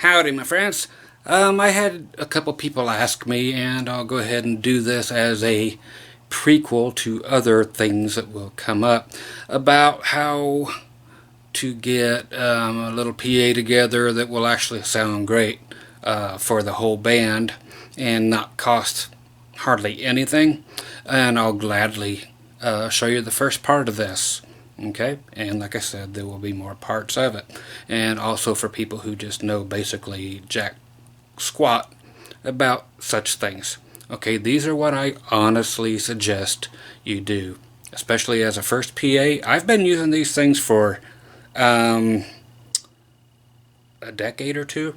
Howdy, my friends. I had a couple people ask me, and I'll go ahead and do this as a prequel to other things that will come up, about how to get a little PA together that will actually sound great for the whole band and not cost hardly anything. And I'll gladly show you the first part of this. Okay, and like I said, there will be more parts of it, and also for people who just know basically jack squat about such things. Okay, these are what I honestly suggest you do, especially as a first PA. I've been using these things for a decade or two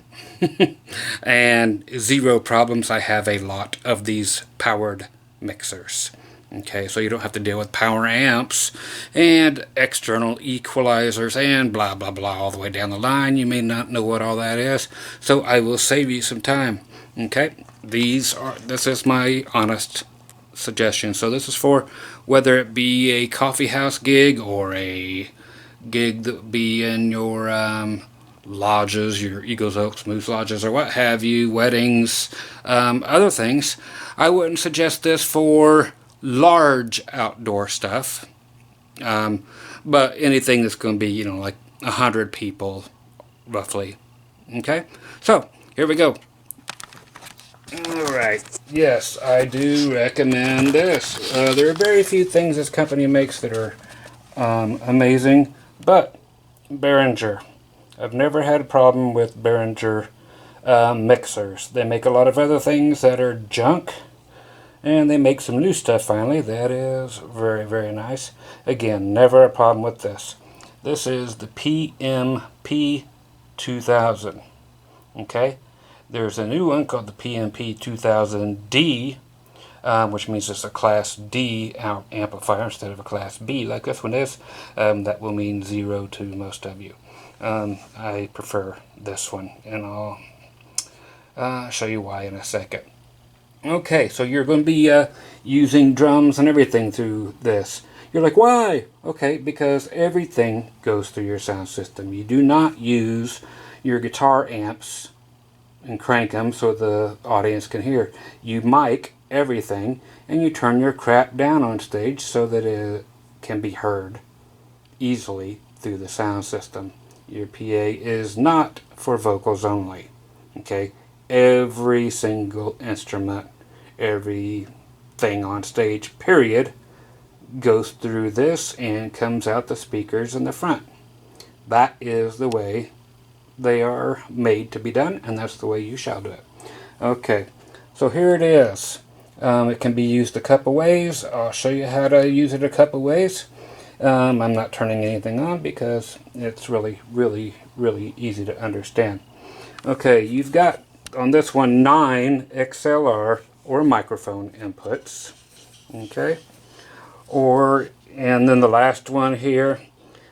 and zero problems. I have a lot of these powered mixers. Okay, so you don't have to deal with power amps and external equalizers and blah blah blah all the way down the line. You may not know what all that is, so I will save you some time. Okay, this is my honest suggestion. So this is for whether it be a coffee house gig or a gig that would be in your lodges, your Eagles, Oaks, Moose lodges, or what have you, weddings, other things. I wouldn't suggest this for large outdoor stuff, but anything that's going to be, like 100 people roughly. Okay, so here we go. Alright, yes, I do recommend this. There are very few things this company makes that are amazing, but Behringer. I've never had a problem with Behringer mixers. They make a lot of other things that are junk, and they make some new stuff finally. That is very, very nice. Again, never a problem with this. This is the PMP 2000. Okay? There's a new one called the PMP 2000D, which means it's a Class D amplifier instead of a Class B like this one is. That will mean 0 to most of you. I prefer this one, and I'll show you why in a second. Okay, so you're going to be using drums and everything through this. You're like, why? Okay, because everything goes through your sound system. You do not use your guitar amps and crank them so the audience can hear. You mic everything, and you turn your crap down on stage so that it can be heard easily through the sound system. Your PA is not for vocals only. Okay, every single instrument, everything on stage, period, goes through this and comes out the speakers in the front. That is the way they are made to be done, and that's the way you shall do it. Okay, so here it is. It can be used a couple ways. I'll show you how to use it a couple ways. I'm not turning anything on because it's really, really, really easy to understand. Okay, you've got on this one 9 XLR or microphone inputs. Okay, and then the last one here,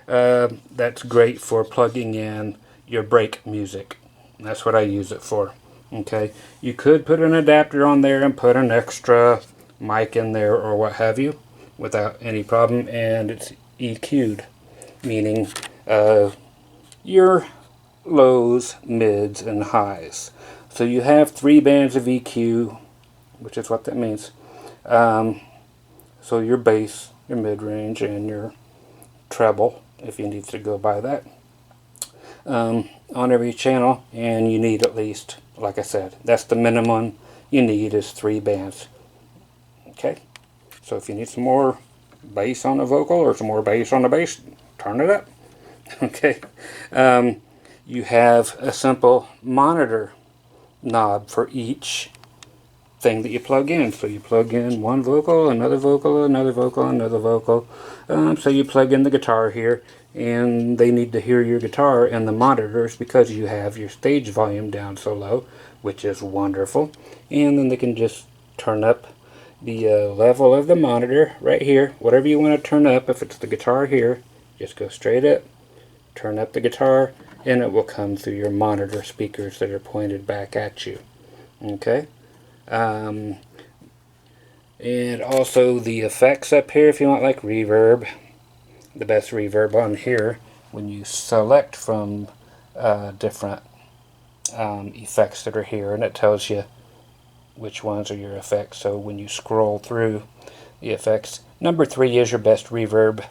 that's great for plugging in your break music. That's what I use it for. Okay, you could put an adapter on there and put an extra mic in there or what have you without any problem, and it's EQ'd, meaning your lows, mids, and highs. So you have 3 bands of EQ, which is what that means. So your bass, your mid-range, and your treble, if you need to go by that, on every channel. And you need at least, like I said, that's the minimum you need is 3 bands. Okay, so if you need some more bass on the vocal or some more bass on the bass, turn it up. Okay, you have a simple monitor knob for each thing that you plug in. So you plug in one vocal, another vocal, another vocal, another vocal. So you plug in the guitar here, and they need to hear your guitar in the monitors because you have your stage volume down so low, which is wonderful. And then they can just turn up the level of the monitor right here, whatever you want to turn up. If it's the guitar here, just go straight up, turn up the guitar, and it will come through your monitor speakers that are pointed back at you. Okay, and also the effects up here, if you want like reverb, the best reverb on here, when you select from different effects that are here, and it tells you which ones are your effects. So when you scroll through the effects, number 3 is your best reverb,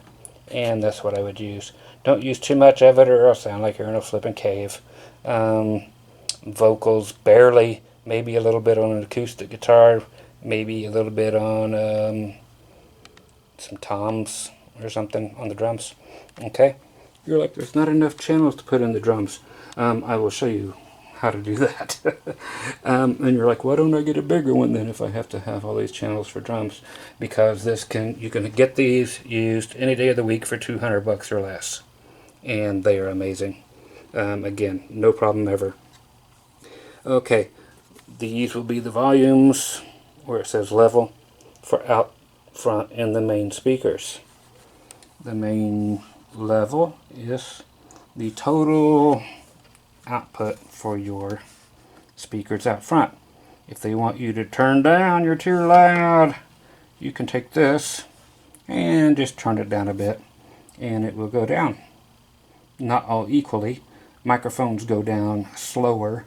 and that's what I would use. Don't use too much of it or it'll sound like you're in a flipping cave. Vocals, barely, maybe a little bit on an acoustic guitar, maybe a little bit on some toms or something on the drums. Okay, you're like, there's not enough channels to put in the drums. I will show you how to do that. And you're like, why don't I get a bigger one then if I have to have all these channels for drums? Because you can get these used any day of the week for $200 or less, and they are amazing. Again, no problem ever. Okay, these will be the volumes where it says level for out front and the main speakers. The main level is the total output for your speakers out front. If they want you to turn down, you're too loud, you can take this and just turn it down a bit and it will go down. Not all equally. Microphones go down slower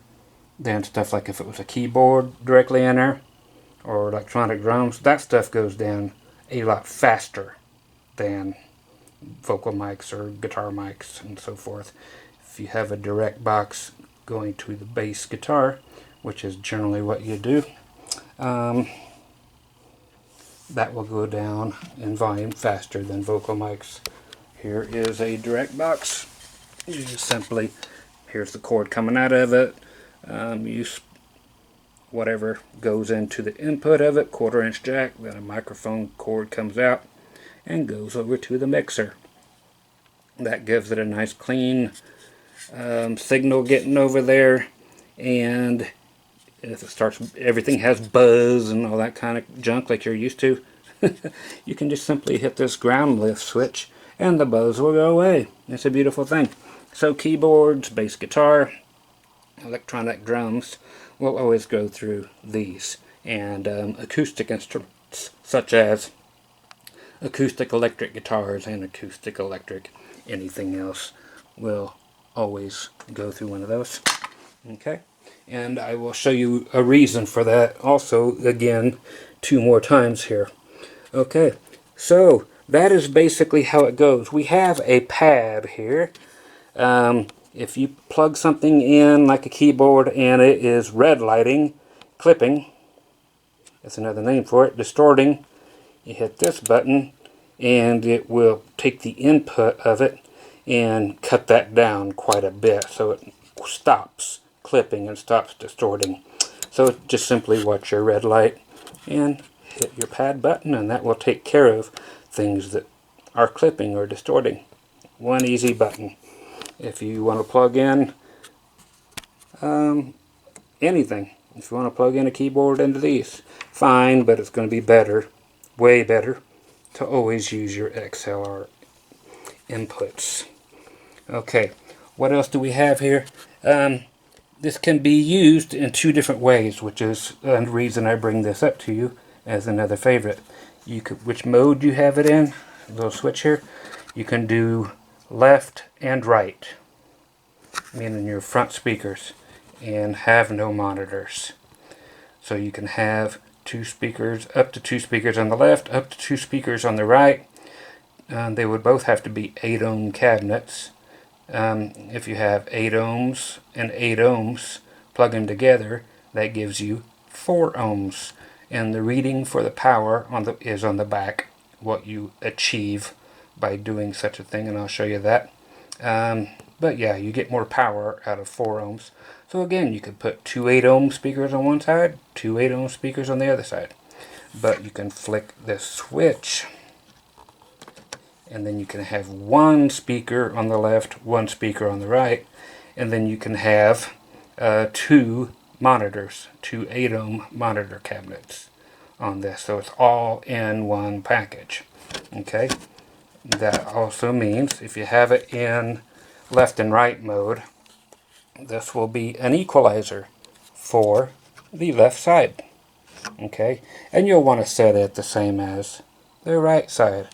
than stuff like if it was a keyboard directly in there or electronic drums. That stuff goes down a lot faster than vocal mics or guitar mics and so forth. If you have a direct box going to the bass guitar, which is generally what you do, that will go down in volume faster than vocal mics. Here is a direct box. You just simply, here's the cord coming out of it. Use whatever goes into the input of it, 1/4-inch jack, then a microphone cord comes out and goes over to the mixer. That gives it a nice clean signal getting over there, and if it starts, everything has buzz and all that kind of junk like you're used to, you can just simply hit this ground lift switch and the buzz will go away. It's a beautiful thing. So keyboards, bass guitar, electronic drums will always go through these, and acoustic instruments such as acoustic electric guitars and acoustic electric anything else will always go through one of those. Okay, and I will show you a reason for that also again 2 more times here. Okay, so that is basically how it goes. We have a pad here. If you plug something in like a keyboard and it is red lighting, clipping, that's another name for it, distorting, you hit this button and it will take the input of it and cut that down quite a bit so it stops clipping and stops distorting. So just simply watch your red light and hit your pad button and that will take care of things that are clipping or distorting. One easy button. If you want to plug in anything, if you want to plug in a keyboard into these, fine, but it's going to be better, way better, to always use your XLR inputs. Okay, what else do we have here? This can be used in 2 different ways, which is the reason I bring this up to you as another favorite. You could, which mode you have it in, a little switch here, you can do left and right, meaning your front speakers, and have no monitors. So you can have 2 speakers, up to 2 speakers on the left, up to 2 speakers on the right. They would both have to be 8-ohm cabinets. If you have 8 ohms and 8 ohms, plug them together, that gives you 4 ohms. And the reading for the power is on the back, what you achieve by doing such a thing, and I'll show you that. But yeah, you get more power out of 4 ohms. So again, you could put 2 8-ohm speakers on one side, 2 8-ohm speakers on the other side. But you can flick this switch, and then you can have 1 speaker on the left, 1 speaker on the right, and then you can have 2 monitors, 2 8-ohm monitor cabinets on this. So it's all in one package. Okay, that also means if you have it in left and right mode, this will be an equalizer for the left side. Okay, and you'll want to set it the same as the right side,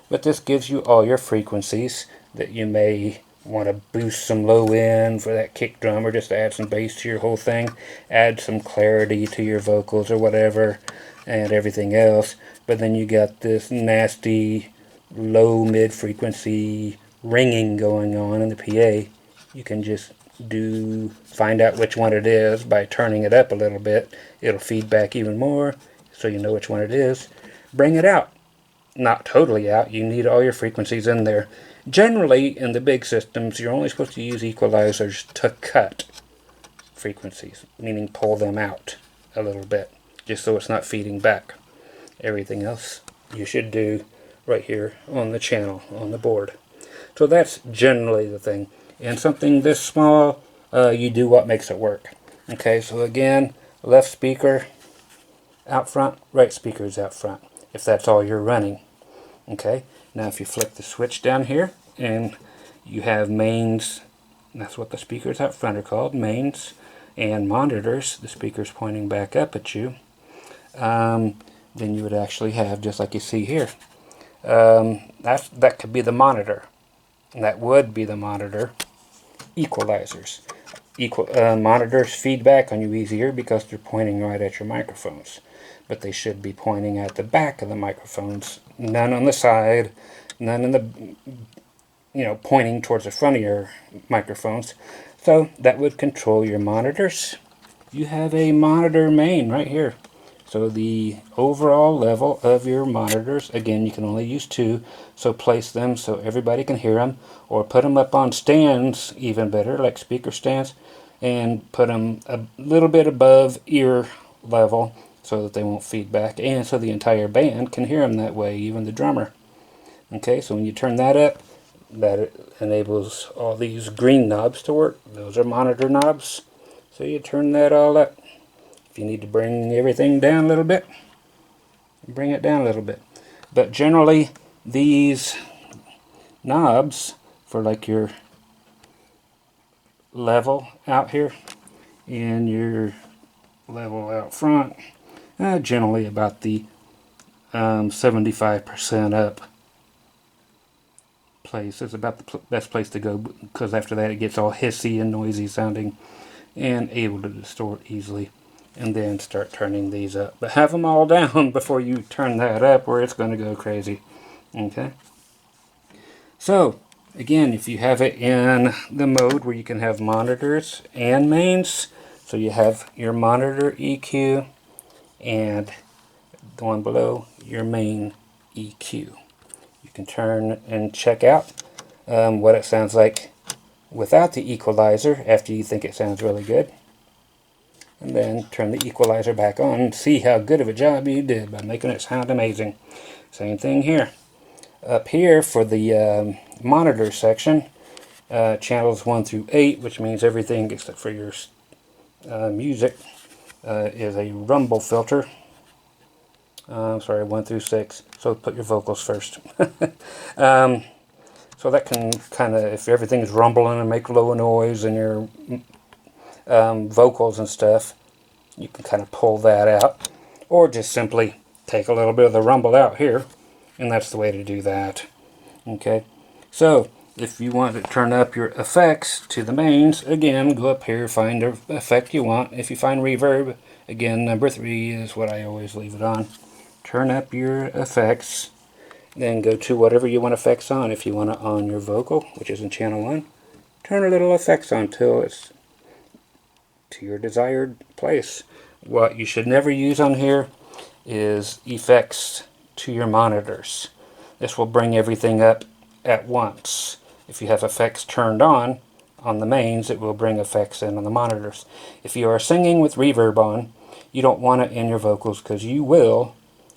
but this gives you all your frequencies that you may want to boost some low end for that kick drum, or just add some bass to your whole thing, add some clarity to your vocals or whatever, and everything else. But then you got this nasty low mid frequency ringing going on in the PA. You can just find out which one it is by turning it up a little bit. It'll feedback even more, so you know which one it is. Bring it out. Not totally out. You need all your frequencies in there. Generally, in the big systems, you're only supposed to use equalizers to cut frequencies, meaning pull them out a little bit, just so it's not feeding back. Everything else you should do right here on the channel, on the board. So that's generally the thing. And something this small, you do what makes it work. Okay, so again, left speaker out front, right speaker is out front, if that's all you're running. Okay, now if you flick the switch down here, and you have mains, that's what the speakers out front are called, mains, and monitors, the speaker's pointing back up at you, then you would actually have, just like you see here, that could be the monitor. And that would be the monitor equalizers. Monitors feedback on you easier because they're pointing right at your microphones. But they should be pointing at the back of the microphones. None on the side, none in the, pointing towards the front of your microphones. So that would control your monitors. You have a monitor main right here. So the overall level of your monitors, again, you can only use 2, so place them so everybody can hear them, or put them up on stands, even better, like speaker stands, and put them a little bit above ear level so that they won't feedback, and so the entire band can hear them that way, even the drummer. Okay, so when you turn that up, that enables all these green knobs to work. Those are monitor knobs, so you turn that all up. If you need to bring everything down a little bit, bring it down a little bit. But generally, these knobs for like your level out here and your level out front, generally about the 75% up place is about the best place to go, because after that it gets all hissy and noisy sounding and able to distort easily. And then start turning these up. But have them all down before you turn that up, or it's going to go crazy. Okay? So, again, if you have it in the mode where you can have monitors and mains, so you have your monitor EQ and the one below, your main EQ. You can turn and check out what it sounds like without the equalizer after you think it sounds really good. And then turn the equalizer back on and see how good of a job you did by making it sound amazing. Same thing here. Up here for the monitor section, channels 1 through 8, which means everything except for your music, is a rumble filter. Sorry, 1 through 6. So put your vocals first. So that can kind of, if everything's rumbling and make low noise and your vocals and stuff, you can kind of pull that out, or just simply take a little bit of the rumble out here, and that's the way to do that. Okay, so if you want to turn up your effects to the mains, again, go up here, find the effect you want. If you find reverb, again, number 3 is what I always leave it on. Turn up your effects, then go to whatever you want effects on. If you want it on your vocal, which is in channel 1, turn a little effects on till it's to your desired place. What you should never use on here is effects to your monitors. This will bring everything up at once. If you have effects turned on the mains, it will bring effects in on the monitors. If you are singing with reverb on, you don't want it in your vocals because you will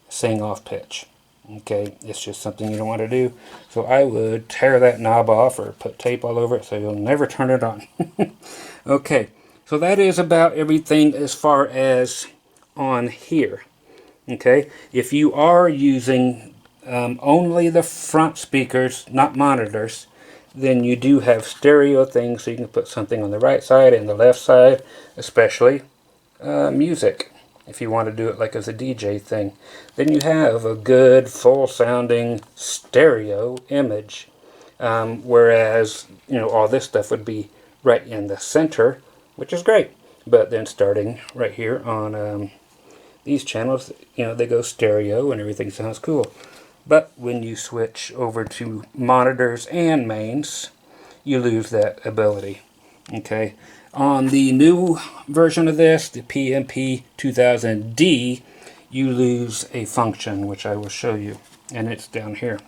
sing off pitch. Okay, it's just something you don't want to do. So I would tear that knob off or put tape all over it so you'll never turn it on. Okay. So that is about everything as far as on here. Okay, if you are using only the front speakers, not monitors, then you do have stereo things, so you can put something on the right side and the left side, especially music. If you want to do it like as a DJ thing, then you have a good full sounding stereo image. Whereas, all this stuff would be right in the center, which is great. But then starting right here on these channels, they go stereo and everything sounds cool. But when you switch over to monitors and mains, you lose that ability. Okay. On the new version of this, the PMP 2000D, you lose a function, which I will show you. And it's down here.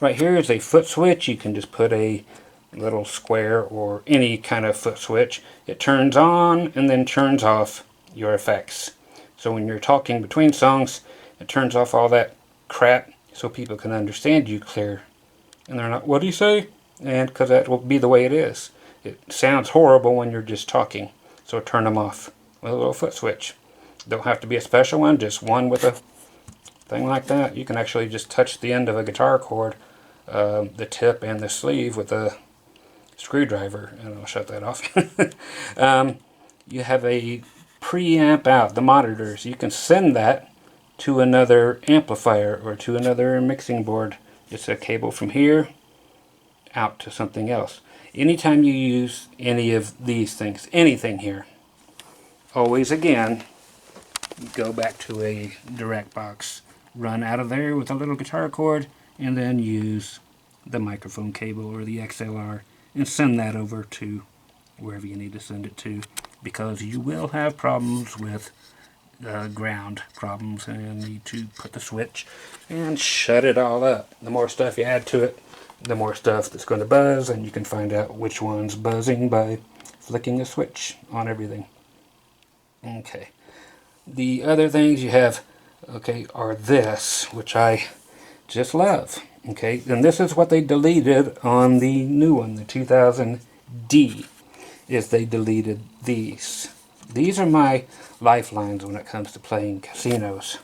Right here is a foot switch. You can just put a little square or any kind of foot switch. It turns on and then turns off your effects. So when you're talking between songs, it turns off all that crap so people can understand you clear. And they're not, what do you say? And because that will be the way it is. It sounds horrible when you're just talking. So turn them off with a little foot switch. Don't have to be a special one, just one with a thing like that. You can actually just touch the end of a guitar cord, the tip and the sleeve with a screwdriver, and I'll shut that off. You have a preamp out, the monitors. You can send that to another amplifier or to another mixing board. It's a cable from here out to something else. Anytime you use any of these things, anything here, always again, go back to a direct box. Run out of there with a little guitar cord and then use the microphone cable or the XLR and send that over to wherever you need to send it to, because you will have problems with ground problems and you need to put the switch and shut it all up. The more stuff you add to it, the more stuff that's going to buzz, and you can find out which one's buzzing by flicking a switch on everything. Okay. The other things you have, okay, are this, which I just love. Okay, and this is what they deleted on the new one, the 2000D, is they deleted these. These are my lifelines when it comes to playing casinos,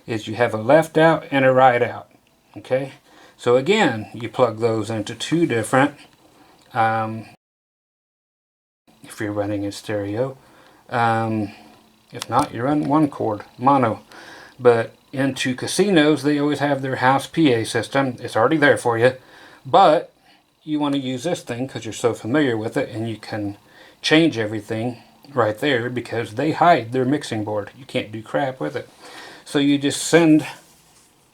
is you have a left out and a right out. Okay, so again, you plug those into two different, if you're running in stereo. If not, you run one chord, mono. But into casinos, they always have their house PA system. It's already there for you. But you want to use this thing because you're so familiar with it, and you can change everything right there because they hide their mixing board. You can't do crap with it. So you just send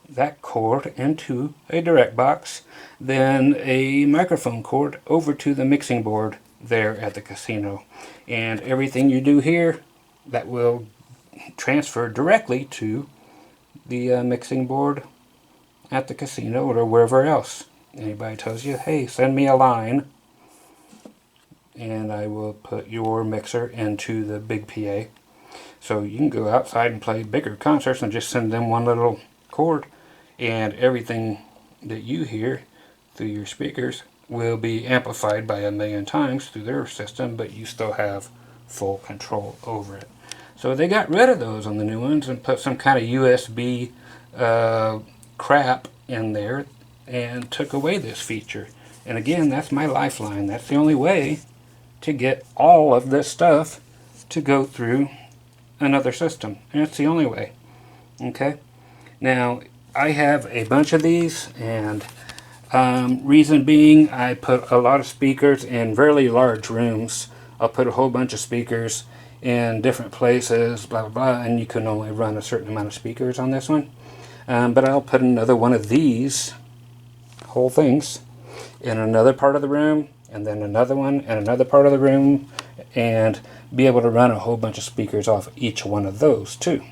that cord into a direct box, then a microphone cord over to the mixing board there at the casino. And everything you do here, that will transfer directly to the mixing board at the casino or wherever else. Anybody tells you, hey, send me a line, and I will put your mixer into the big PA. So you can go outside and play bigger concerts and just send them one little cord, and everything that you hear through your speakers will be amplified by 1,000,000 times through their system, but you still have full control over it. So they got rid of those on the new ones and put some kind of USB crap in there and took away this feature. And again, that's my lifeline. That's the only way to get all of this stuff to go through another system. And it's the only way. Okay? Now, I have a bunch of these, and reason being, I put a lot of speakers in very large rooms. I'll put a whole bunch of speakers in different places, blah, blah, blah, and you can only run a certain amount of speakers on this one. But I'll put another one of these whole things in another part of the room, and then another one in another part of the room, and be able to run a whole bunch of speakers off each one of those too.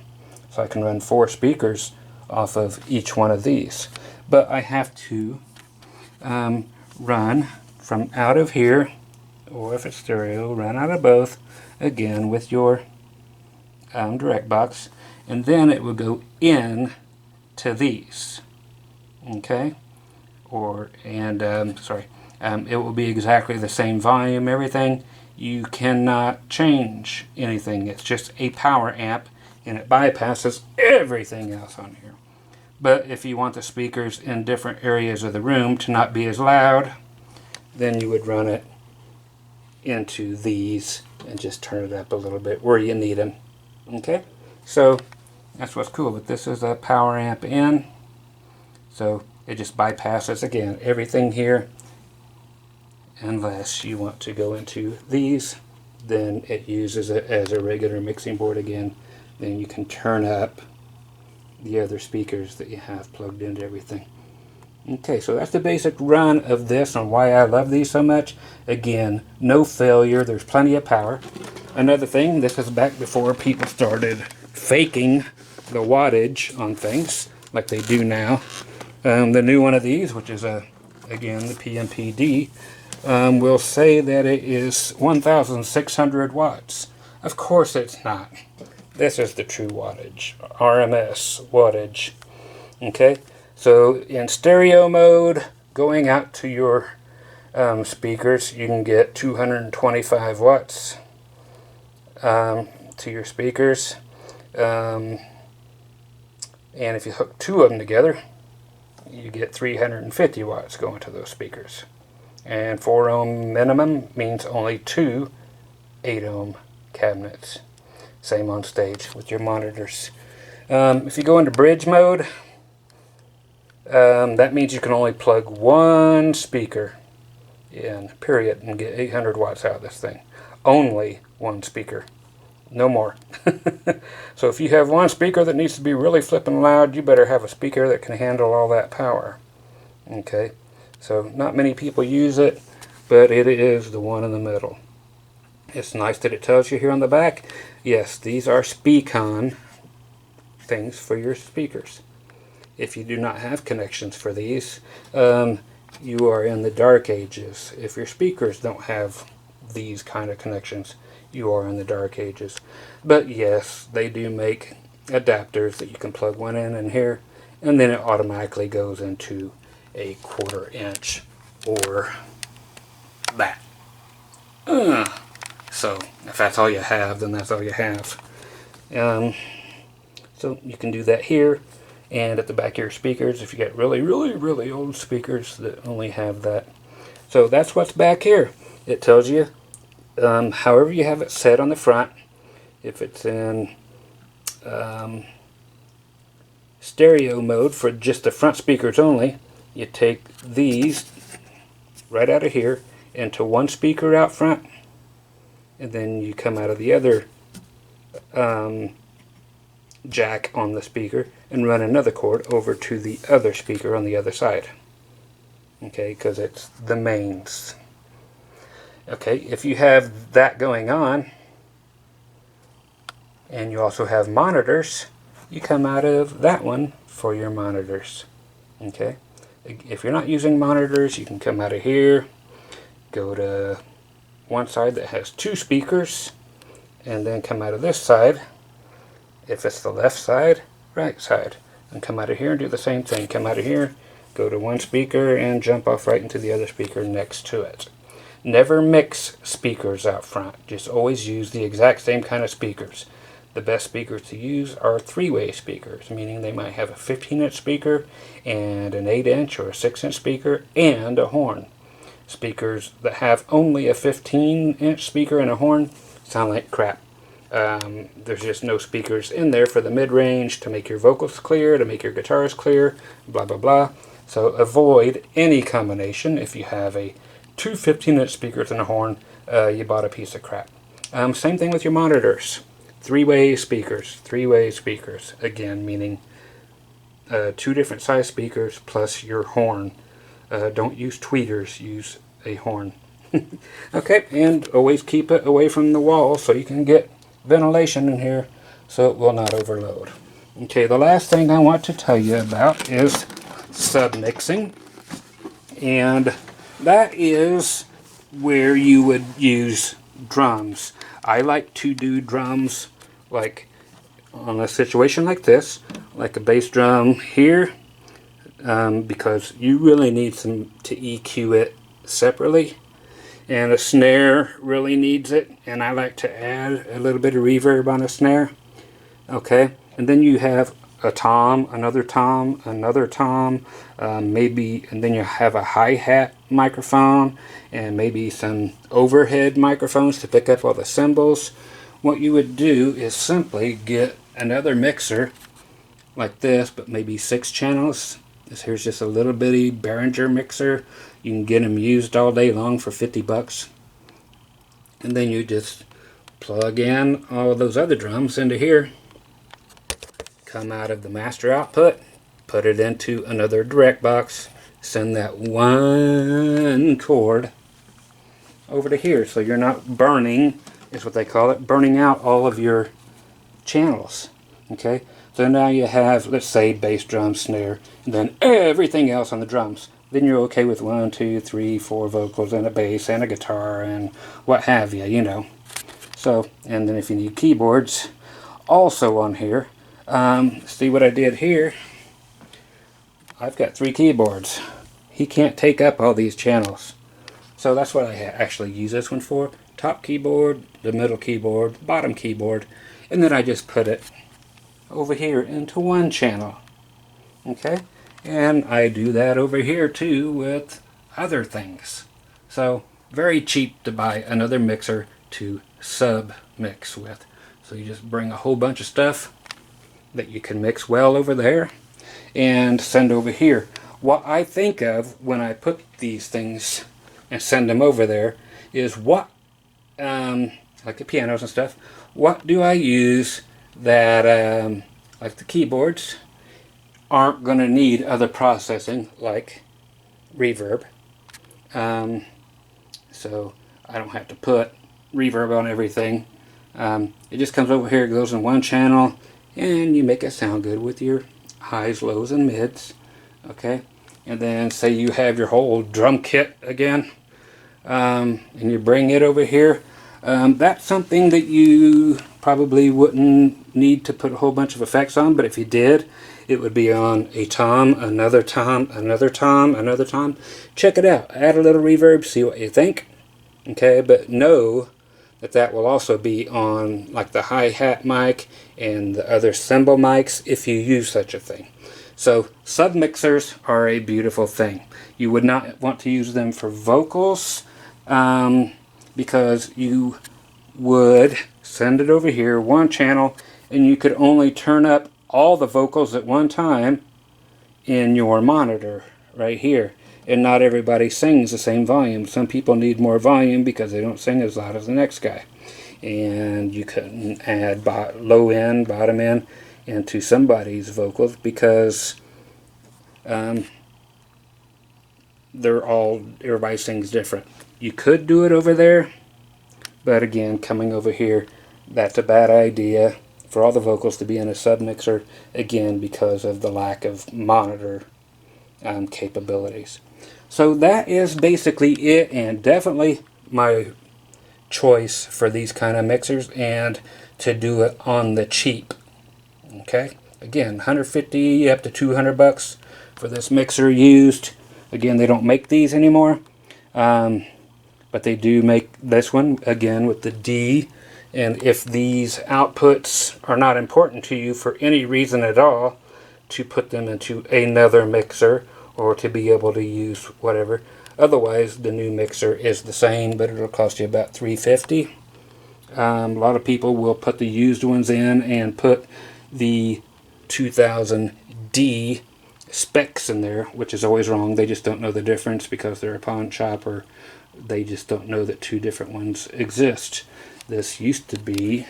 So I can run 4 speakers off of each one of these. But I have to run from out of here, or if it's stereo, run out of both, again with your direct box, and then it will go in to these. Okay? It will be exactly the same volume, everything. You cannot change anything. It's just a power amp, and it bypasses everything else on here. But if you want the speakers in different areas of the room to not be as loud, then you would run it into these and just turn it up a little bit where you need them. Okay? So that's what's cool. But this is a power amp in. So It just bypasses, again, everything here, unless you want to go into these. Then it uses it as a regular mixing board again. Then you can turn up the other speakers that you have plugged into everything. Okay, so that's the basic run of this and why I love these so much. Again, no failure, there's plenty of power. Another thing, this is back before people started faking the wattage on things like they do now. The new one of these, which is again the PMPD, will say that it is 1,600 watts. Of course it's not. This is the true wattage, RMS wattage. Okay, so in stereo mode, going out to your speakers, you can get 225 watts to your speakers. And if you hook two of them together, you get 350 watts going to those speakers. And 4 ohm minimum means only 2 8 ohm cabinets. Same on stage with your monitors. If you go into bridge mode, that means you can only plug one speaker in, period, and get 800 watts out of this thing. Only one speaker. No more. So if you have one speaker that needs to be really flipping loud, you better have a speaker that can handle all that power. Okay, so not many people use it, but it is the one in the middle. It's nice that it tells you here on the back, yes, these are Speakon things for your speakers. If you do not have connections for these, you are in the dark ages. If your speakers don't have these kind of connections, you are in the dark ages. But yes, they do make adapters that you can plug one in here, and then it automatically goes into a 1/4 inch or that. So if that's all you have, then that's all you have. So you can do that here and at the back of your speakers if you get really old speakers that only have that. So that's what's back here. It tells you however you have it set on the front. If it's in stereo mode for just the front speakers only, you take these right out of here into one speaker out front, and then you come out of the other jack on the speaker and run another cord over to the other speaker on the other side. Okay, because it's the mains. Okay, if you have that going on and you also have monitors, you come out of that one for your monitors. Okay, if you're not using monitors, you can come out of here, go to one side that has 2 speakers, and then come out of this side. If it's the left side, right side, and come out of here and do the same thing. Come out of here, go to one speaker and jump off right into the other speaker next to it. Never mix speakers out front. Just always use the exact same kind of speakers. The best speakers to use are 3-way speakers, meaning they might have a 15-inch speaker and an 8-inch or a 6-inch speaker and a horn. Speakers that have only a 15-inch speaker and a horn sound like crap. There's just no speakers in there for the mid-range to make your vocals clear, to make your guitars clear, blah blah blah. So avoid any combination. If you have a 2 15-inch speakers and a horn, you bought a piece of crap. Same thing with your monitors. 3-way speakers. 3-way speakers. Again, meaning 2 different size speakers plus your horn. Don't use tweeters, use a horn. Okay, and always keep it away from the wall so you can get ventilation in here so it will not overload. Okay, the last thing I want to tell you about is submixing, and that is where you would use drums. I like to do drums like on a situation like this, like a bass drum here, because you really need some to EQ it separately, and a snare really needs it, and I like to add a little bit of reverb on a snare. Okay, and then you have a tom, another tom, another tom, maybe, and then you have a hi-hat microphone and maybe some overhead microphones to pick up all the cymbals. What you would do is simply get another mixer like this, but maybe 6 channels Here's just a little bitty Behringer mixer. You can get them used all day long for 50 bucks. And then you just plug in all of those other drums into here. Come out of the master output, put it into another direct box, send that one cord over to here, so you're not burning, is what they call it, burning out all of your channels. Okay, so now you have, let's say, bass drum, snare, and then everything else on the drums. Then you're okay with 1, 2, 3, 4 vocals and a bass and a guitar and what have you, you know. So, and then if you need keyboards, also on here. See what I did here? I've got 3 keyboards. He can't take up all these channels. So that's what I actually use this one for. Top keyboard, the middle keyboard, bottom keyboard, and then I just put it over here into one channel. Okay? And I do that over here too with other things. So very cheap to buy another mixer to sub-mix with. So you just bring a whole bunch of stuff that you can mix well over there and send over here. What I think of when I put these things and send them over there is what, like the pianos and stuff, what do I use that, like the keyboards, aren't going to need other processing like reverb. So I don't have to put reverb on everything. It just comes over here, goes in one channel, and you make it sound good with your highs, lows, and mids. Okay, and then say you have your whole drum kit again, and you bring it over here. That's something that you probably wouldn't need to put a whole bunch of effects on, but if you did, it would be on a tom, another tom, another tom, another tom. Check it out. Add a little reverb, see what you think. Okay, but know that that will also be on like the hi-hat mic and the other cymbal mics if you use such a thing. So sub-mixers are a beautiful thing. You would not want to use them for vocals because you would send it over here, one channel, and you could only turn up all the vocals at one time in your monitor right here. And not everybody sings the same volume. Some people need more volume because they don't sing as loud as the next guy. And you couldn't add low end, bottom end into somebody's vocals because everybody sings different. You could do it over there, but again, coming over here, that's a bad idea for all the vocals to be in a sub-mixer, again, because of the lack of monitor capabilities. So that is basically it, and definitely my choice for these kind of mixers, and to do it on the cheap. Okay, again, 150 up to 200 bucks for this mixer used. Again, they don't make these anymore, but they do make this one, again, with the D. And if these outputs are not important to you for any reason at all, to put them into another mixer or to be able to use whatever. Otherwise, the new mixer is the same, but it'll cost you about $350. A lot of people will put the used ones in and put the 2000D specs in there, which is always wrong. They just don't know the difference because they're a pawn shop, or they just don't know that two different ones exist. This used to be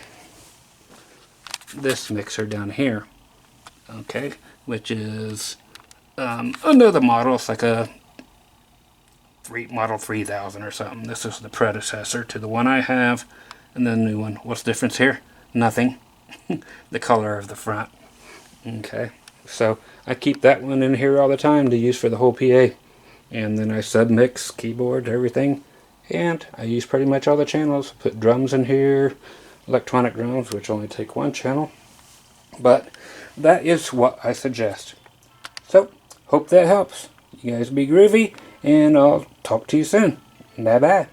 this mixer down here, okay, which is another model. It's like a Model 3000 or something. This is the predecessor to the one I have, and the new one. What's the difference here? Nothing. The color of the front. Okay, so I keep that one in here all the time to use for the whole PA, and then I sub-mix keyboard, everything. And I use pretty much all the channels. Put drums in here, electronic drums, which only take one channel. But that is what I suggest. So, hope that helps. You guys be groovy, and I'll talk to you soon. Bye-bye.